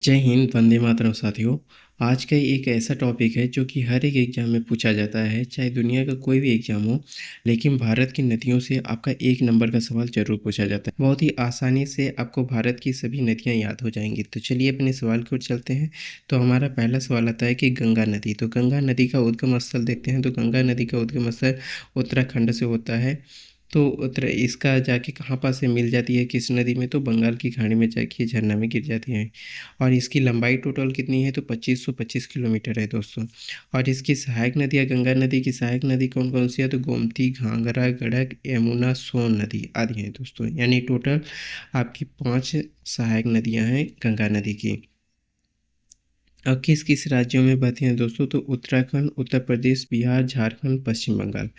जय हिंद, वंदे मातरम साथियों। आज का एक ऐसा टॉपिक है जो कि हर एक एग्ज़ाम में पूछा जाता है, चाहे दुनिया का कोई भी एग्ज़ाम हो। लेकिन भारत की नदियों से आपका एक नंबर का सवाल ज़रूर पूछा जाता है। बहुत ही आसानी से आपको भारत की सभी नदियाँ याद हो जाएंगी। तो चलिए अपने सवाल की ओर चलते हैं। तो हमारा पहला सवाल आता है कि गंगा नदी। तो गंगा नदी का उद्गम स्थल देखते हैं। तो गंगा नदी का उद्गम स्थल उत्तराखंड से होता है। तो इसका जाके कहाँ पास से मिल जाती है, किस नदी में? तो बंगाल की खाड़ी में जाके झरना में गिर जाती है। और इसकी लंबाई टोटल कितनी है? तो 2525 किलोमीटर है दोस्तों। और इसकी सहायक नदियाँ, गंगा नदी की सहायक नदी कौन कौन सी है? तो गोमती, घाघरा, गंडक, यमुना, सोन नदी आदि हैं दोस्तों। यानी टोटल आपकी 5 सहायक नदियाँ हैं गंगा नदी की। और किस किस राज्यों में बहती हैं दोस्तों? तो उत्तराखंड, उत्तर प्रदेश, बिहार, झारखंड, पश्चिम बंगाल,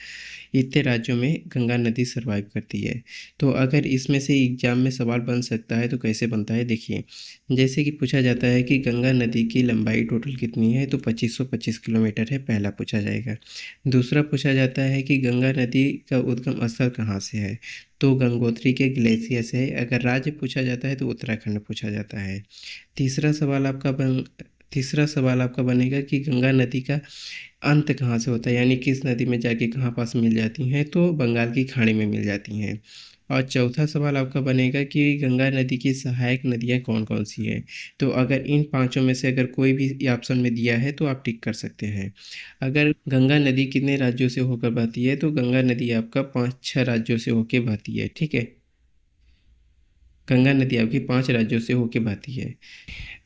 इतने राज्यों में गंगा नदी सर्वाइव करती है। तो अगर इसमें से एग्जाम में सवाल बन सकता है तो कैसे बनता है, देखिए। जैसे कि पूछा जाता है कि गंगा नदी की लंबाई टोटल कितनी है? तो 2525 किलोमीटर है, पहला पूछा जाएगा। दूसरा पूछा जाता है कि गंगा नदी का उद्गम स्थल कहाँ से है? तो गंगोत्री के ग्लेशियर से है। अगर राज्य पूछा जाता है तो उत्तराखंड पूछा जाता है। तीसरा सवाल आपका बन तीसरा सवाल आपका बनेगा कि गंगा नदी का अंत कहाँ से होता है, यानी किस नदी में जाके कहाँ पास मिल जाती हैं? तो बंगाल की खाड़ी में मिल जाती हैं। और चौथा सवाल आपका बनेगा कि गंगा नदी की सहायक नदियाँ कौन कौन सी हैं? तो अगर इन पांचों में से अगर कोई भी ऑप्शन में दिया है तो आप टिक कर सकते हैं। अगर गंगा नदी कितने राज्यों से होकर बहती है? तो गंगा नदी आपका 5-6 राज्यों से होकर बहती है, ठीक है। गंगा नदी आपकी 5 राज्यों से होकर बहती है।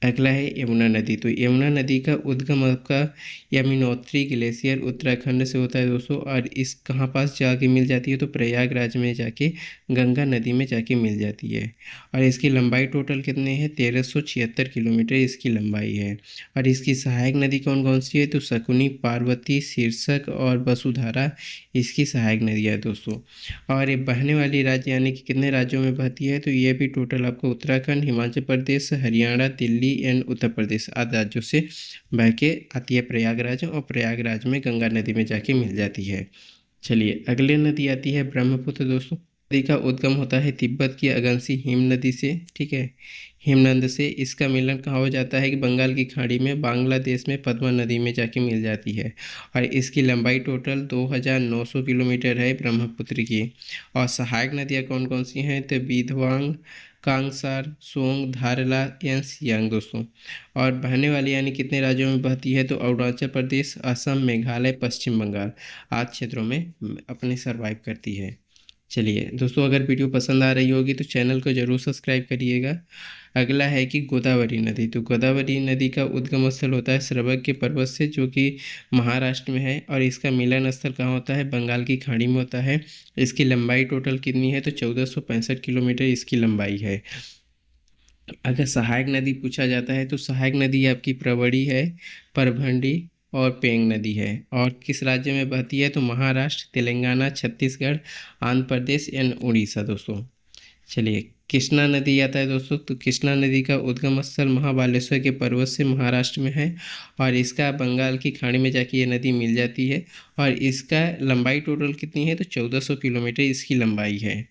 अगला है यमुना नदी। तो यमुना नदी का उद्गम आपका यमुनोत्री ग्लेशियर उत्तराखंड से होता है दोस्तों। और इस कहाँ पास जाके मिल जाती है? तो प्रयागराज में जाके गंगा नदी में जाके मिल जाती है। और इसकी लंबाई टोटल कितने हैं? 1376 किलोमीटर इसकी लंबाई है। और इसकी सहायक नदी कौन कौन सी है? तो शकुनी, पार्वती, शीर्षक और वसुधारा इसकी सहायक नदियाँ है दोस्तों। और ये बहने वाली राज्य यानी कि कितने राज्यों में बहती है? तो ये भी टोटल आपको उत्तराखंड, हिमाचल प्रदेश, हरियाणा, दिल्ली एंड उत्तर प्रदेश आदि राज्यों से बह के आती है प्रयागराज। और प्रयागराज में गंगा नदी में जाके मिल जाती है। चलिए अगली नदी आती है ब्रह्मपुत्र दोस्तों। नदी का उद्गम होता है तिब्बत की अगमसी हिम नदी से, ठीक है, हिमनद से। इसका मिलन कहाँ हो जाता है? कि बंगाल की खाड़ी में, बांग्लादेश में पद्मा नदी में जाके मिल जाती है। और इसकी लंबाई टोटल 2900 किलोमीटर है ब्रह्मपुत्र की। और सहायक नदियाँ कौन कौन सी हैं? तो विधवांग, कांगसार, सोंग, धारला एंड सियांग दोस्तों। और बहने वाली यानी कितने राज्यों में बहती है? तो अरुणाचल प्रदेश, असम, मेघालय, पश्चिम बंगाल आदि क्षेत्रों में अपने सर्वाइव करती है। चलिए दोस्तों, अगर वीडियो पसंद आ रही होगी तो चैनल को ज़रूर सब्सक्राइब करिएगा। अगला है कि गोदावरी नदी। तो गोदावरी नदी का उद्गम स्थल होता है श्रवण के पर्वत से, जो कि महाराष्ट्र में है। और इसका मिलन स्थल कहाँ होता है? बंगाल की खाड़ी में होता है। इसकी लंबाई टोटल कितनी है? तो 1465 किलोमीटर इसकी लंबाई है। अगर सहायक नदी पूछा जाता है तो सहायक नदी आपकी प्रवरी है, परभंडी और पेंग नदी है। और किस राज्य में बहती है? तो महाराष्ट्र, तेलंगाना, छत्तीसगढ़, आंध्र प्रदेश एंड उड़ीसा दोस्तों। चलिए कृष्णा नदी आता है दोस्तों। तो कृष्णा नदी का उद्गम स्थल महाबालेश्वर के पर्वत से महाराष्ट्र में है। और इसका बंगाल की खाड़ी में जाके ये नदी मिल जाती है। और इसका लंबाई टोटल कितनी है? तो 1400 किलोमीटर इसकी लंबाई है।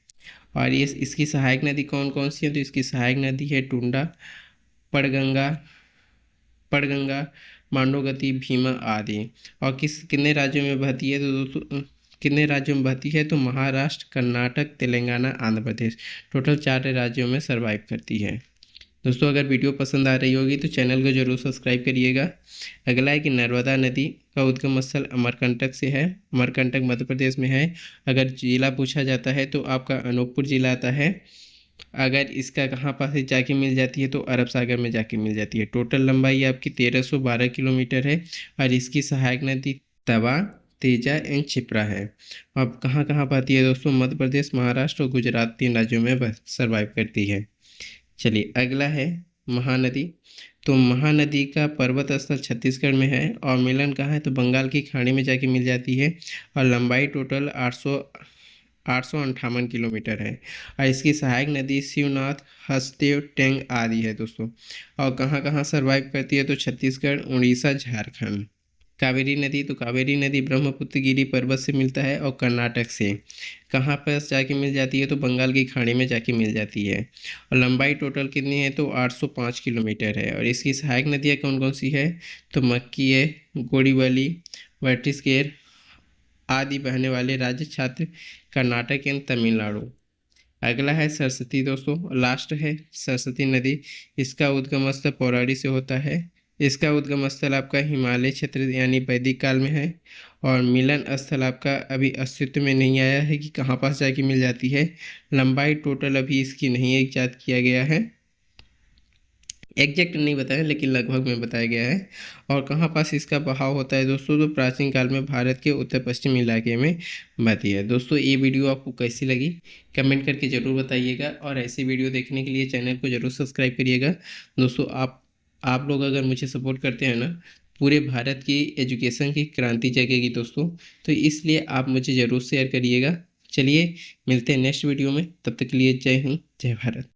और ये इसकी सहायक नदी कौन कौन सी है? तो इसकी सहायक नदी है टुंडा, पड़गंगा, पड़गंगा, मांडोगति, भीमा आदि। और कितने राज्यों में बहती है? तो दोस्तों कितने राज्यों में बहती है? तो महाराष्ट्र, कर्नाटक, तेलंगाना, आंध्र प्रदेश, टोटल 4 राज्यों में सर्वाइव करती है। दोस्तों अगर वीडियो पसंद आ रही होगी तो चैनल को जरूर सब्सक्राइब करिएगा। अगला है कि नर्मदा नदी का उद्गम स्थल अमरकंटक से है। अमरकंटक मध्य प्रदेश में है। अगर जिला पूछा जाता है तो आपका अनूपपुर जिला आता है। अगर इसका कहाँ पास से जाके मिल जाती है? तो अरब सागर में जाके मिल जाती है। टोटल लंबाई आपकी 1312 किलोमीटर है। और इसकी सहायक नदी तवा, तेजा एंड क्षिप्रा है। अब कहाँ कहाँ पाती है दोस्तों? मध्य प्रदेश, महाराष्ट्र और गुजरात, 3 राज्यों में सर्वाइव करती है। चलिए अगला है महानदी। तो महानदी का पर्वत स्थल छत्तीसगढ़ में है। और मिलन कहाँ है? तो बंगाल की खाड़ी में जाके मिल जाती है। और लंबाई टोटल 858 किलोमीटर है। और इसकी सहायक नदी शिवनाथ, हसदेव, टेंग आदि है दोस्तों। और कहाँ कहाँ सर्वाइव करती है? तो छत्तीसगढ़, उड़ीसा, झारखंड, कावेरी नदी, तो कावेरी नदी ब्रह्मपुत्र गिरी पर्वत से मिलता है और कर्नाटक से। कहाँ पर जाके मिल जाती है, तो बंगाल की खाड़ी में जाके मिल जाती है। और लंबाई टोटल कितनी है, तो 805 किलोमीटर है। और इसकी सहायक नदियाँ कौन कौन सी है, तो मक्की है, गोड़ीवाली, वर्टिसकेर आदि बहने वाले राज्य छात्र कर्नाटक एवं तमिलनाडु। अगला है सरस्वती दोस्तों, लास्ट है सरस्वती नदी। इसका उद्गम स्थल पौराड़ी से होता है। इसका उद्गम स्थल आपका हिमालय क्षेत्र यानी वैदिक काल में है। और मिलन स्थल आपका अभी अस्तित्व में नहीं आया है कि कहाँ पास जाके मिल जाती है। लंबाई टोटल अभी इसकी नहीं इजाद किया गया है, एग्जैक्ट नहीं बताया लेकिन लगभग में बताया गया है। और कहाँ पास इसका बहाव होता है दोस्तों, तो प्राचीन काल में भारत के उत्तर पश्चिम इलाके में बहती है। दोस्तों ये वीडियो आपको कैसी लगी कमेंट करके ज़रूर बताइएगा, और ऐसी वीडियो देखने के लिए चैनल को ज़रूर सब्सक्राइब करिएगा। दोस्तों आप लोग अगर मुझे सपोर्ट करते हैं ना, पूरे भारत की एजुकेशन की क्रांति जगेगी दोस्तों, तो इसलिए आप मुझे ज़रूर शेयर करिएगा। चलिए मिलते हैं नेक्स्ट वीडियो में, तब तक के लिए जय हिंद जय भारत।